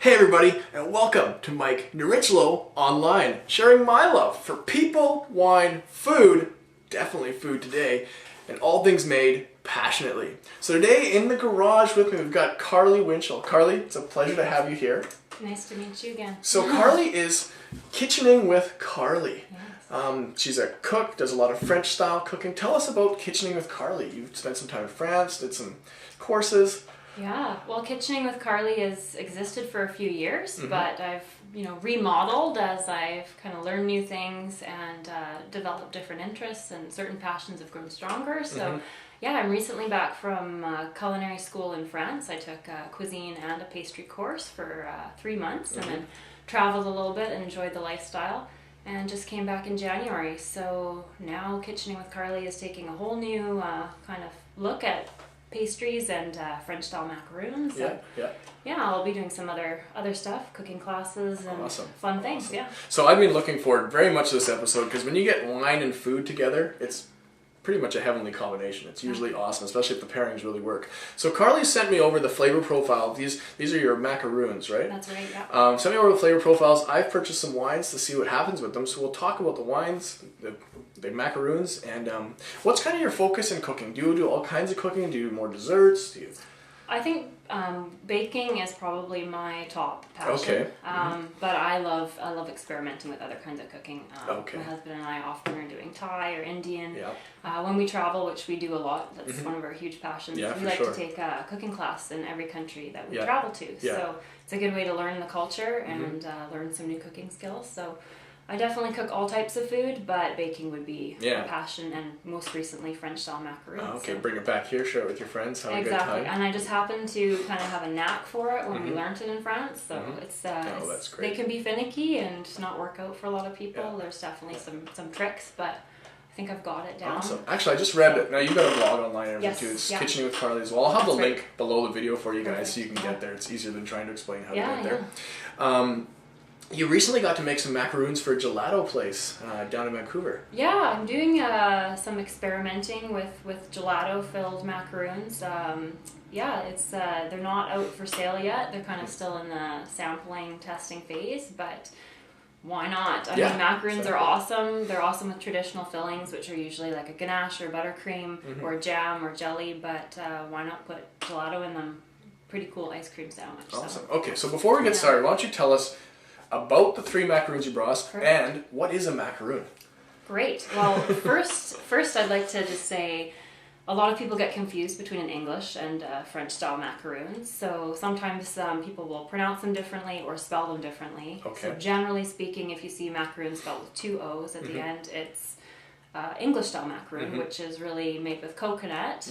Hey everybody, and welcome to Mike Nierychlo Online, sharing my love for people, wine, food, definitely food today, and all things made passionately. So today in the garage with me we've got Carly Winchell. Carly, it's a pleasure to have you here. Nice to meet you again. So Carly is Kitchening with Carly. Yes. She's a cook, does a lot of French style cooking. Tell us about Kitchening with Carly. You've spent some time in France, did some courses. Yeah, well, Kitchening with Carly has existed for a few years, but I've remodeled as I've kind of learned new things and developed different interests, and certain passions have grown stronger. So yeah, I'm recently back from culinary school in France. I took a cuisine and a pastry course for 3 months and then traveled a little bit and enjoyed the lifestyle, and just came back in January. So now Kitchening with Carly is taking a whole new kind of look at pastries and French style macaroons. Yeah, I'll be doing some other stuff, cooking classes and fun things. Yeah. So I've been looking forward very much to this episode because when you get wine and food together, it's pretty much a heavenly combination. It's usually awesome, especially if the pairings really work. So Carly sent me over the flavor profile. These are your macaroons, right? That's right, yeah. Sent me over the flavor profiles. I've purchased some wines to see what happens with them. So we'll talk about the wines, the macaroons, and what's kind of your focus in cooking? Do you do all kinds of cooking? Do you do more desserts? I think baking is probably my top passion. Okay. But I love experimenting with other kinds of cooking. My husband and I often are doing Thai or Indian. Yeah. When we travel, which we do a lot, that's one of our huge passions. Yeah, we like to take a cooking class in every country that we travel to. Yeah. So it's a good way to learn the culture and learn some new cooking skills. So I definitely cook all types of food, but baking would be a passion, and most recently French style macaroons. Okay, bring it back here, share it with your friends, have a good time. And I just happen to kind of have a knack for it when we learned it in France, so it's that's great. they can be finicky and not work out for a lot of people. Yeah. There's definitely some tricks, but I think I've got it down. Awesome. Actually, I just read it. Now, you've got a blog online and everything too. It's Kitchening with Carly as well. I'll have the link below the video for you guys so you can get there. It's easier than trying to explain how to get there. Yeah. You recently got to make some macaroons for a gelato place down in Vancouver. Yeah, I'm doing some experimenting with gelato-filled macaroons. It's they're not out for sale yet. They're kind of still in the sampling, testing phase, but why not? I mean, macaroons are awesome. They're awesome with traditional fillings, which are usually like a ganache or buttercream or jam or jelly, but why not put gelato in them? Pretty cool ice cream sandwich. Awesome. So. Okay, so before we get started, why don't you tell us about the 3 macaroons you brought us, and what is a macaroon? Great. Well, first I'd like to just say a lot of people get confused between an English and French style macaroons. So sometimes people will pronounce them differently or spell them differently. Okay. So generally speaking, if you see macaroon spelled with 2 O's at the end, it's English style macaroon, which is really made with coconut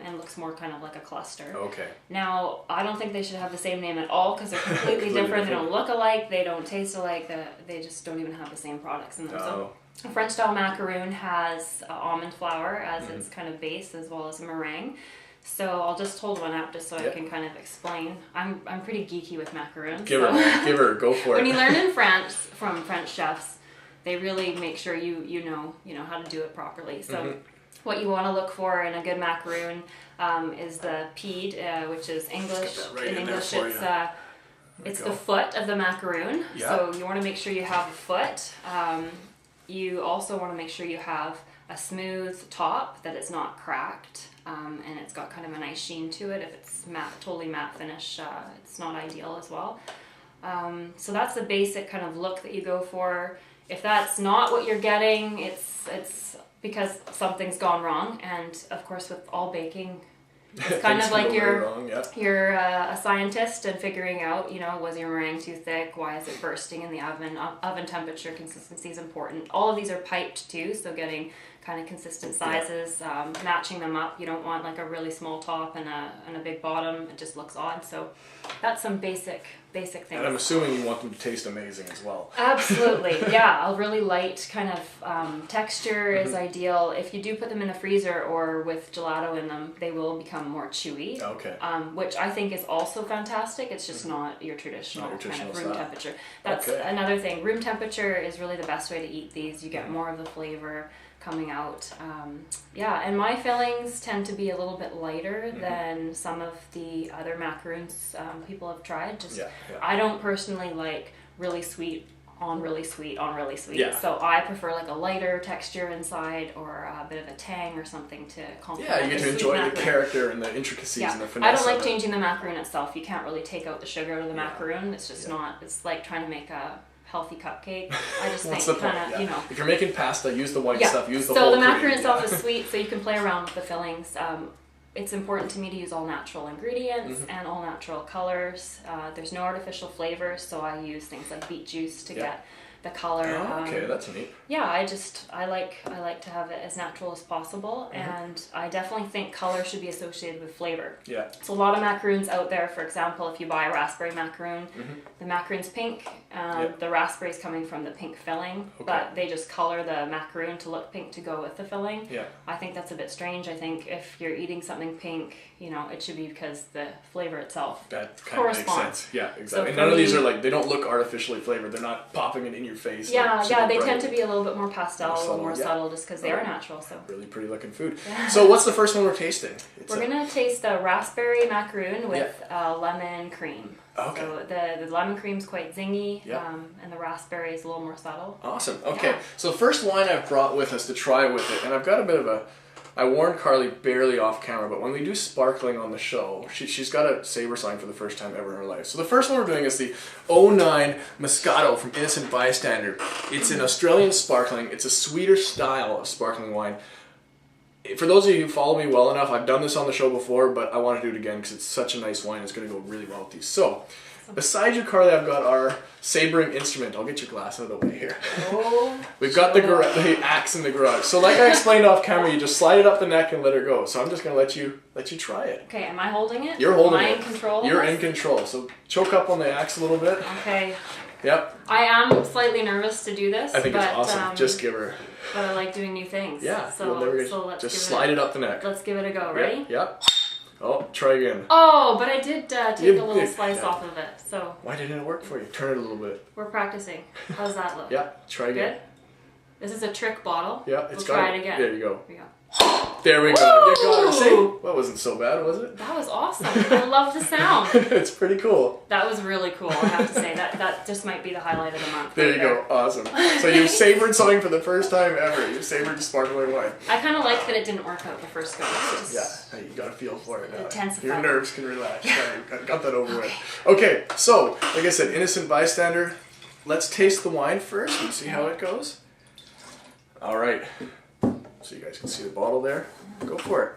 and looks more kind of like a cluster. Okay. Now, I don't think they should have the same name at all because they're completely different. They don't look alike. They don't taste alike. They just don't even have the same products in them. So a French style macaroon has almond flour as its kind of base, as well as a meringue. So I'll just hold one up just so I can kind of explain. I'm pretty geeky with macaroons. Give her, go for it. When you learn in France from French chefs, they really make sure you know how to do it properly. So what you want to look for in a good macaroon is the peed, which is English. In English, it's the foot of the macaroon. Yeah. So you want to make sure you have a foot. You also want to make sure you have a smooth top, that it's not cracked, and it's got kind of a nice sheen to it. If it's totally matte finish, it's not ideal as well. So that's the basic kind of look that you go for. If that's not what you're getting, it's because something's gone wrong. And of course, with all baking, it's kind of like you're a scientist and figuring out, was your meringue too thick? Why is it bursting in the oven? Oven temperature consistency is important. All of these are piped too, so getting kind of consistent sizes, matching them up. You don't want like a really small top and a big bottom. It just looks odd. So that's some basic things. And I'm assuming you want them to taste amazing as well. Absolutely, yeah. A really light kind of texture is ideal. If you do put them in the freezer or with gelato in them, they will become more chewy. Okay. Which I think is also fantastic. It's just not your traditional kind of room temperature. That's another thing. Room temperature is really the best way to eat these. You get more of the flavor, coming out. Yeah, and my fillings tend to be a little bit lighter than some of the other macaroons people have tried. Just I don't personally like really sweet on really sweet on really sweet. Yeah. So I prefer like a lighter texture inside or a bit of a tang or something to complement. Yeah, you get to enjoy the character and the intricacies and the finesse. I don't like changing the macaroon itself. You can't really take out the sugar out of the macaroon. It's just not. It's like trying to make a healthy cupcake. I just think kind of you know. If you're making pasta, use the white stuff. Use the whole So the cream. macaroon itself is sweet, so you can play around with the fillings. It's important to me to use all natural ingredients and all natural colors. There's no artificial flavors, so I use things like beet juice to get the color. Oh, okay, that's neat. Yeah, I like to have it as natural as possible, and I definitely think color should be associated with flavor. Yeah. So a lot of macaroons out there, for example, if you buy a raspberry macaroon, the macaroon's pink, the raspberry's coming from the pink filling, but they just color the macaroon to look pink to go with the filling. Yeah. I think that's a bit strange. I think if you're eating something pink, you know, it should be because the flavor itself that kind of makes sense. Yeah, exactly. So and none of these are like, they don't look artificially flavored. They're not popping it in your face. Yeah, like they tend to be a little bit more pastel, a little more yeah. subtle, just because they are natural. So really pretty looking food. So what's the first one we're tasting? We're gonna taste the raspberry macaroon with lemon cream. Okay. So the lemon cream's quite zingy, and the raspberry is a little more subtle. Awesome. Okay. So the first wine I've brought with us to try with it, and I've got a bit of a. I warned Carly barely off camera, but when we do sparkling on the show, she's got a saber sign for the first time ever in her life. So the first one we're doing is the 09 Moscato from Innocent Bystander. It's an Australian sparkling. It's a sweeter style of sparkling wine. For those of you who follow me well enough, I've done this on the show before, but I want to do it again because it's such a nice wine. It's going to go really well with these. So, beside you, Carly, I've got our sabering instrument. I'll get your glass out of the way here. Oh, We've got the axe in the garage. So like I explained off camera, you just slide it up the neck and let her go. So I'm just going to let you try it. Okay, am I holding it? You're holding it. Am I in control? You're in control. So choke up on the axe a little bit. Okay. Yep. I am slightly nervous to do this. I think but, it's awesome. Just give her. But I like doing new things. Yeah. So let's just slide it up the neck. Let's give it a go. Ready? Yep. Oh, try again. Oh, but I did take a little slice off of it. So. Why didn't it work for you? Turn it a little bit. We're practicing. How's that look? Yeah. Try again. Good. This is a trick bottle. Yeah. We'll try it again. There you go. Here we go. There we go. You got it. See? That wasn't so bad, was it? That was awesome. I love the sound. It's pretty cool. That was really cool, I have to say. That just might be the highlight of the month. There you go. Awesome. So you savored something for the first time ever. You savored sparkling wine. I kind of like that it didn't work out the first go. Yeah, you got to feel for it now. Intensify. Your nerves can relax. Got that over with. Okay, so like I said, Innocent Bystander. Let's taste the wine first and see how it goes. All right. So you guys can see the bottle there. Go for it.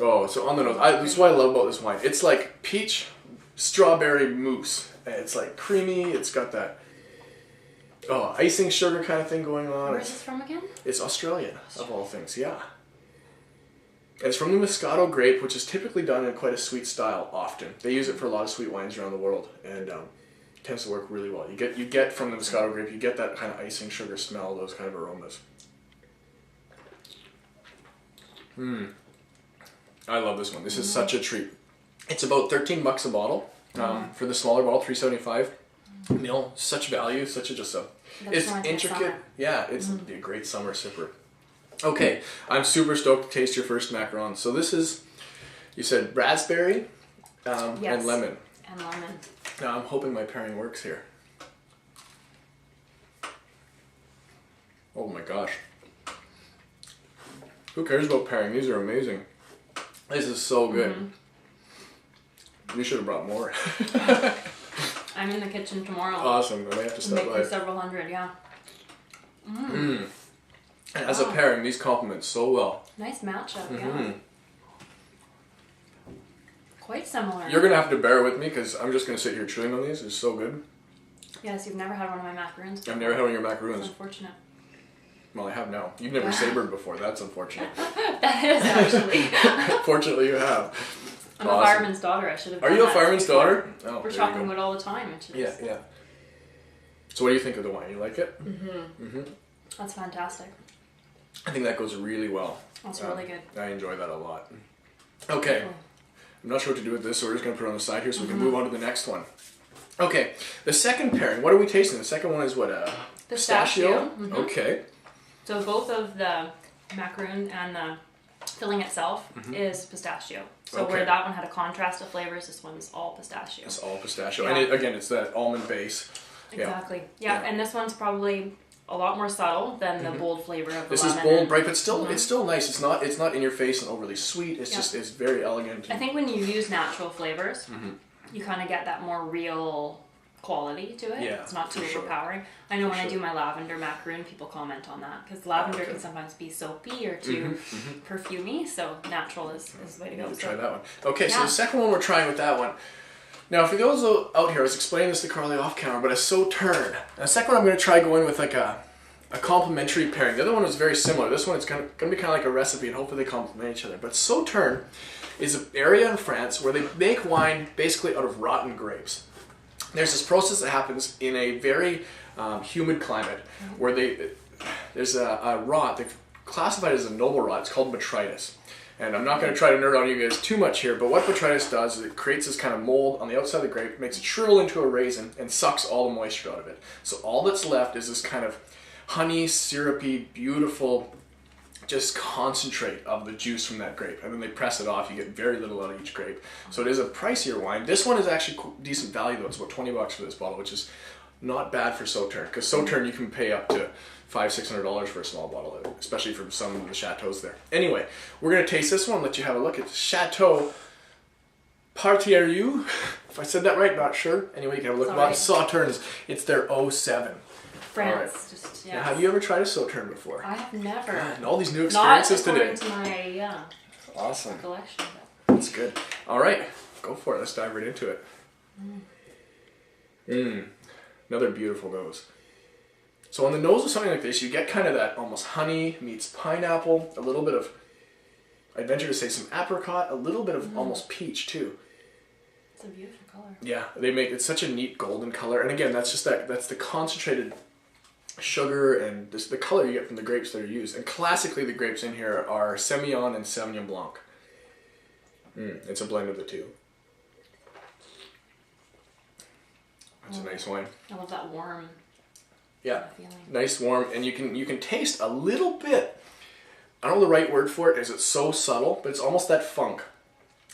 Oh, so on the nose, this is what I love about this wine. It's like peach strawberry mousse. It's like creamy. It's got that icing sugar kind of thing going on. Where is this from again? It's Australian, of all things, yeah. And it's from the Moscato grape, which is typically done in quite a sweet style often. They use it for a lot of sweet wines around the world, and it tends to work really well. You get from the Moscato grape, you get that kind of icing sugar smell, those kind of aromas. I love this one. This is such a treat. It's about $13 a bottle. For the smaller bottle, $3.75 ml. Such value, it's intricate. Yeah, it's be a great summer sipper. Okay, I'm super stoked to taste your first macaron. So this is, you said raspberry and lemon. And lemon. Now I'm hoping my pairing works here. Oh my gosh. Who cares about pairing? These are amazing. This is so good. You should have brought more. I'm in the kitchen tomorrow. Awesome. I may have to stop by. Several hundred, yeah. And as a pairing, these complement so well. Nice matchup, yeah. Quite similar. You're going to have to bear with me because I'm just going to sit here chewing on these. It's so good. Yes, you've never had one of my macaroons before. I've never had one of your macaroons. That's unfortunate. Well, I have now. You've never sabered before. That's unfortunate. That is, actually. Fortunately, you have. I'm a fireman's daughter. I should have done Are you a that fireman's before. daughter? Oh, we're talking about it all the time. Yeah. So what do you think of the wine? You like it? That's fantastic. I think that goes really well. That's really good. I enjoy that a lot. Okay. I'm not sure what to do with this, so we're just going to put it on the side here so we can move on to the next one. Okay. The second pairing, what are we tasting? The second one is what? Pistachio? Okay. So both of the macaroon and the filling itself is pistachio. So where that one had a contrast of flavors, this one's all pistachio. It's all pistachio. Yeah. And again, it's that almond base. Exactly. Yeah. And this one's probably a lot more subtle than the bold flavor of the This lemon. is bold, bright, but still it's still nice. It's not in your face and overly sweet. It's just it's very elegant. I think when you use natural flavors, you kind of get that more real quality to it. Yeah, it's not too for sure. overpowering. I know when I do my lavender macaroon, people comment on that because lavender can sometimes be soapy or too perfumey. So natural is the way to go. We'll try that one. Okay, so the second one we're trying with that one. Now, for those out here, I was explaining this to Carly off camera, but it's Sauternes. And the second one, I'm going to try going with like a complementary pairing. The other one was very similar. This one is going to be kind of like a recipe, and hopefully they complement each other. But Sauternes is an area in France where they make wine basically out of rotten grapes. There's this process that happens in a very humid climate where there's a rot, they've classified it as a noble rot, it's called botrytis. And I'm not going to try to nerd on you guys too much here, but what botrytis does is it creates this kind of mold on the outside of the grape, makes it shrivel into a raisin, and sucks all the moisture out of it. So all that's left is this kind of honey, syrupy, beautiful, just concentrate of the juice from that grape. And then they press it off, you get very little out of each grape. So it is a pricier wine. This one is actually decent value though, it's about $20 for this bottle, which is not bad for Sauternes, because Sauternes you can pay up to $500-600 for a small bottle, especially from some of the chateaus there. Anyway, we're going to taste this one, let you have a look at Chateau Partirieu. If I said that right, not sure. Anyway, you can have a look at Sauternes. It's their 07. France, just Now, have you ever tried a Sauternes before? I have never. And all these new experiences today. Not according to my awesome collection. That's good. All right, go for it. Let's dive right into it. Another beautiful nose. So on the nose of something like this, you get kind of that almost honey meets pineapple, a little bit of, I'd venture to say some apricot, a little bit of almost peach too. It's a beautiful color. Yeah, it's such a neat golden color. And again, that's the concentrated sugar and the color you get from the grapes that are used. And classically the grapes in here are Semillon and Sauvignon Blanc. It's a blend of the two. That's a nice wine. I love that warm feeling. Nice warm, and you can taste a little bit. I don't know the right word for it, is it's so subtle, but it's almost that funk.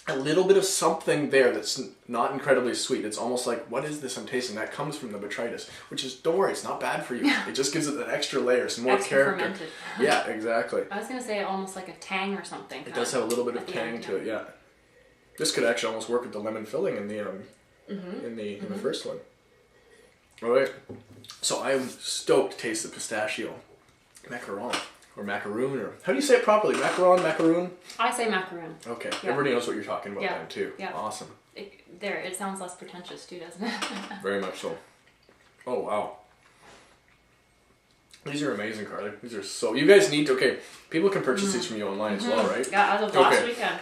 A little bit of something there that's not incredibly sweet. It's almost like, what is this I'm tasting? That comes from the botrytis, which is, don't worry, it's not bad for you. It just gives it that extra layer, some more character. Fermented. Yeah, exactly. I was going to say almost like a tang or something. It does have a little bit of tang to it, yeah. This could actually almost work with the lemon filling in the in the first one. All right, so I am stoked to taste the pistachio macaron. Or macaroon, or how do you say it properly? Macaron, macaroon? I say macaroon. Okay, everybody knows what you're talking about then too. Yeah. Awesome. It sounds less pretentious too, doesn't it? Very much so. Oh wow. These are amazing, Carly. These are so, you guys need to, people can purchase these from you online as well, right? Yeah, as of last weekend.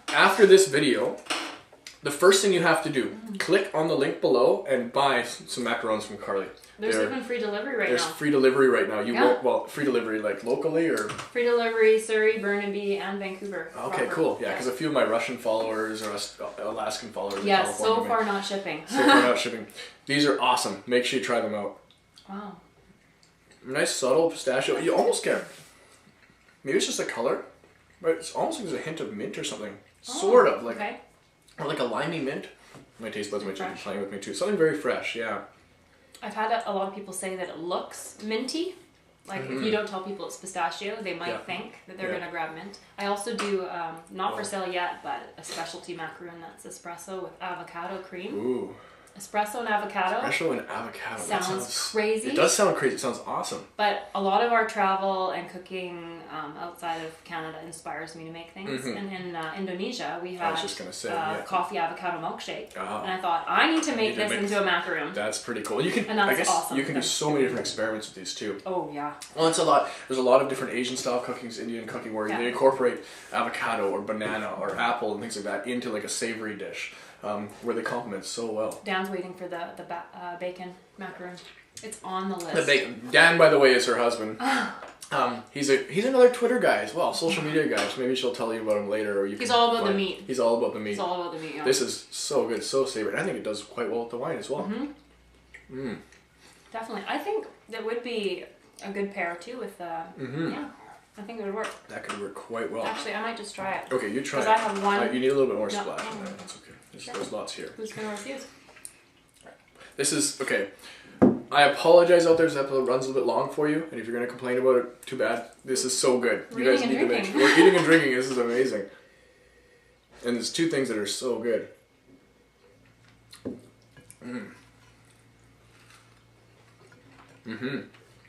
After this video, the first thing you have to do, click on the link below and buy some macarons from Carly. There's even free delivery right now. There's free delivery right now. You won't, well, free delivery like locally or? Free delivery, Surrey, Burnaby, and Vancouver. Okay, cool. Yeah, because a few of my Russian followers or Alaskan followers. Yeah, so far not shipping. So far not shipping. These are awesome. Make sure you try them out. Wow. Nice subtle pistachio. You almost get, maybe it's just the color, but it's almost like there's a hint of mint or something. Sort of, like, or like a limey mint. My taste buds might be playing with me too. Something very fresh, yeah. I've had a lot of people say that it looks minty. Like if you don't tell people it's pistachio, they might think that they're going to grab mint. I also do, not for sale yet, but a specialty macaroon that's espresso with avocado cream. Ooh. Espresso and avocado. Espresso and avocado. Sounds crazy. It does sound crazy. It sounds awesome. But a lot of our travel and cooking outside of Canada inspires me to make things. And in Indonesia, we had coffee avocado milkshake. And I thought, I need to make this into a macaroon. That's pretty cool. You can, and that's I guess awesome. you can do so many different experiments with these too. Oh, yeah. Well, it's a lot. There's a lot of different Asian style cookings, Indian cooking, where they incorporate avocado or banana or apple and things like that into like a savory dish. Where they complement so well. Dan's waiting for the bacon macaroon. It's on the list. The bacon. Dan, by the way, is her husband. He's another Twitter guy as well, social media guy. So maybe she'll tell you about him later, or you. He's all about the meat. He's all about the meat. He's all about the meat. Yeah. This is so good, so savory. And I think it does quite well with the wine as well. Definitely, I think that would be a good pair too with yeah. I think it would work. That could work quite well. Actually, I might just try it. Okay, you try it. Because I have one. You need a little bit more No. splash. No, that's okay. There's lots here. Who's gonna refuse? This is okay. I apologize out there. This episode runs a little bit long for you, and if you're gonna complain about it, too bad. This is so good. We're You guys eating need and to make drinking. sure. We're eating and drinking. This is amazing. And there's two things that are so good.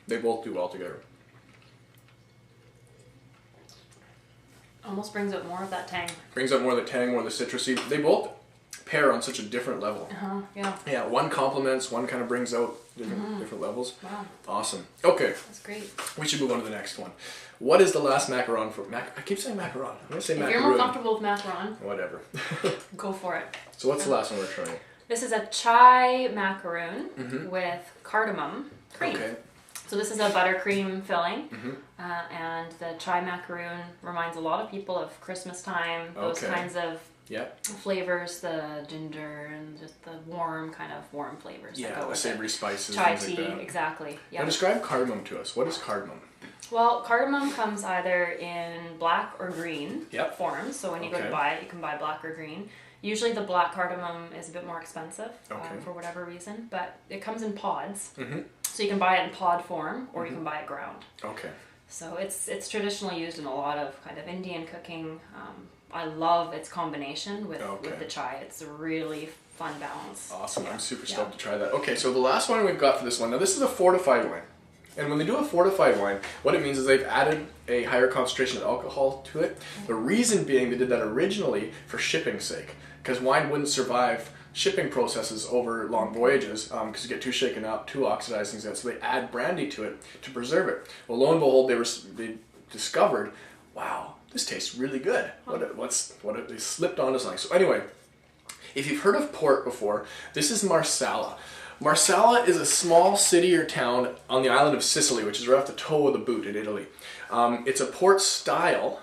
They both do well together. Almost brings up more of that tang. Brings up more of the tang, more of the citrusy. They both pair on such a different level. Yeah. Yeah, one complements, one kind of brings out different levels. Wow. Awesome. Okay, That's great. we should move on to the next one. What is the last macaron for? I keep saying macaron. I'm going to say If macaroon. you're more comfortable with macaron, Whatever. go for it. So what's the last one we're trying? This is a chai macaroon with cardamom cream. Okay. So this is a buttercream filling, and the chai macaroon reminds a lot of people of Christmas time. Those Okay. kinds of Yeah. flavors, the ginger and just the warm flavors. that Yeah, go the with savory it. spices, Chai things tea, like that. exactly. Now Yeah. describe cardamom to us. What is cardamom? Well, cardamom comes either in black or green Yep. forms. So when you go Okay. to buy it, you can buy black or green. Usually the black cardamom is a bit more expensive Okay. for whatever reason, but it comes in pods. Mm-hmm. So you can buy it in pod form or you can buy it ground. Okay. So it's traditionally used in a lot of kind of Indian cooking. I love its combination with the chai. It's a really fun balance. Awesome. Yeah. I'm super stoked to try that. Okay, so the last one we've got for this one. Now this is a fortified wine. And when they do a fortified wine, what it means is they've added a higher concentration of alcohol to it. The reason being they did that originally for shipping's sake. Because wine wouldn't survive shipping processes over long voyages because you get too shaken up, too oxidized, things like that. So they add brandy to it to preserve it. Well, lo and behold, they discovered, wow, this tastes really good. They slipped onto something. So anyway, if you've heard of port before, this is Marsala. Marsala is a small city or town on the island of Sicily, which is right off the toe of the boot in Italy. It's a port style.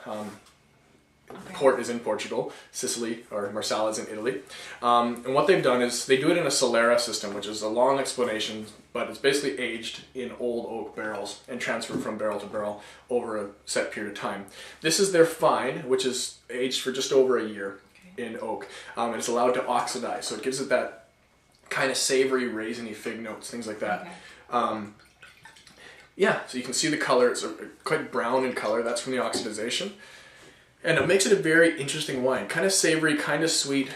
Port is in Portugal, Sicily, or Marsala is in Italy. And what they've done is they do it in a Solera system, which is a long explanation, but it's basically aged in old oak barrels and transferred from barrel to barrel over a set period of time. This is their fine, which is aged for just over a year in oak. And it's allowed to oxidize, so it gives it that kind of savory, raisiny fig notes, things like that. Okay. Yeah, so you can see the color. It's quite brown in color. That's from the oxidization. And it makes it a very interesting wine. Kind of savory, kind of sweet,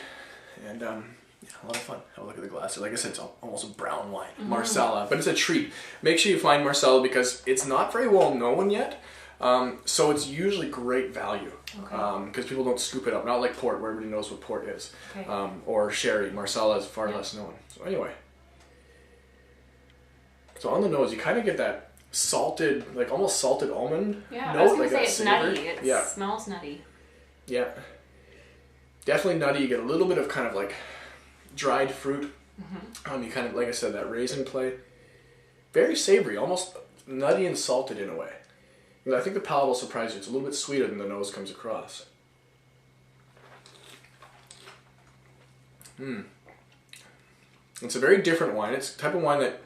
and a lot of fun. Have a look at the glass. Like I said, it's almost a brown wine. Marsala, but it's a treat. Make sure you find Marsala because it's not very well known yet. So it's usually great value because people don't scoop it up. Not like port, where everybody knows what port is. Okay. Or sherry. Marsala is far less known. So anyway. So on the nose, you kind of get that salted, like almost salted almond Yeah, note. I was going like to say that it's savor. nutty. It smells nutty. Yeah. Definitely nutty. You get a little bit of kind of like dried fruit. You kind of, like I said, that raisin play. Very savory, almost nutty and salted in a way. And I think the palate will surprise you. It's a little bit sweeter than the nose comes across. It's a very different wine. It's the type of wine that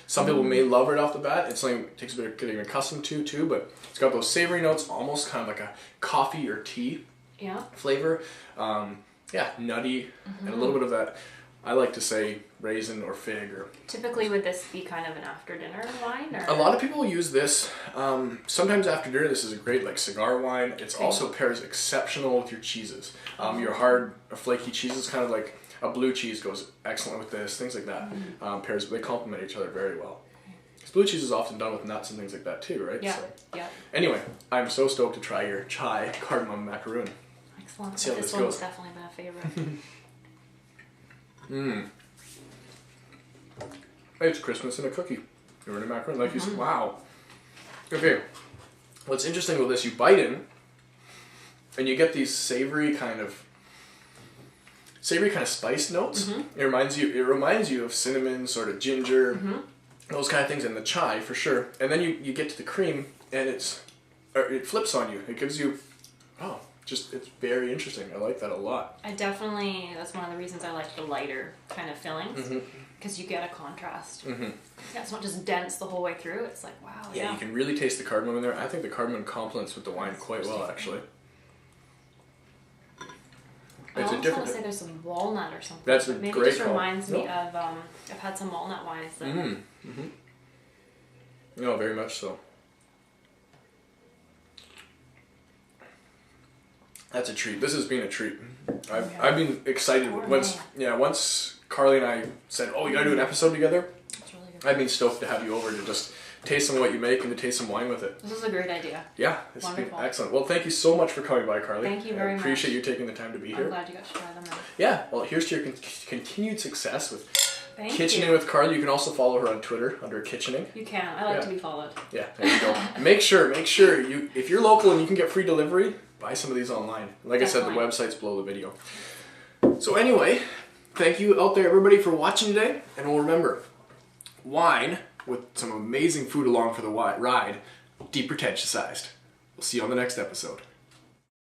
some people may love right off the bat. It's something that takes a bit of getting accustomed to too, but it's got those savory notes, almost kind of like a coffee or tea flavor. Nutty, and a little bit of that, I like to say, raisin or fig. Or Typically, would this be kind of an after dinner wine? Or? a lot of people use this. Sometimes after dinner, this is a great like cigar wine. It's also pairs exceptional with your cheeses. Your hard, flaky cheeses, kind of like a blue cheese goes excellent with this. Things like that. Pairs, they complement each other very well. Because blue cheese is often done with nuts and things like that too, right? Yeah. So, Yeah. anyway, I'm so stoked to try your chai cardamom macaroon. Excellent. See how This this one's goes. definitely been a favorite. It's Christmas in a cookie. You're in a macaroon, like you said. Wow. Okay. What's interesting with this, you bite in, and you get these savory kind of spice notes. It reminds you of cinnamon, sort of ginger, those kind of things, and the chai for sure. And then you get to the cream, and it flips on you. It gives you, it's very interesting. I like that a lot. That's one of the reasons I like the lighter kind of fillings. because you get a contrast. Mm-hmm. Yeah, it's not just dense the whole way through. It's like, wow. Yeah, you can really taste the cardamom in there. I think the cardamom complements with the wine quite well, actually. I almost want to say there's some walnut or something. That's a maybe great just call. reminds me of, I've had some walnut wines. That No, very much so. That's a treat. This has been a treat. I've been excited once Carly and I said, "Oh, we gotta do an episode together." That's really good. I've been stoked to have you over to just taste some of what you make and to taste some wine with it. This is a great idea. Yeah, this has been Wonderful. excellent. Well, thank you so much for coming by, Carly. Thank you very much. I appreciate you taking the time to be I'm here. glad you got to try them out. Yeah, well, here's to your continued success with Thank Kitchening you. with Carly. You can also follow her on Twitter under Kitchening. You can. I like to be followed. Yeah, there you go. make sure you, if you're local and you can get free delivery, buy some of these online. Like Definitely. I said, the website's below the video. So anyway, thank you out there, everybody, for watching today. And we'll remember, wine with some amazing food along for the ride, depretentiousized. We'll see you on the next episode.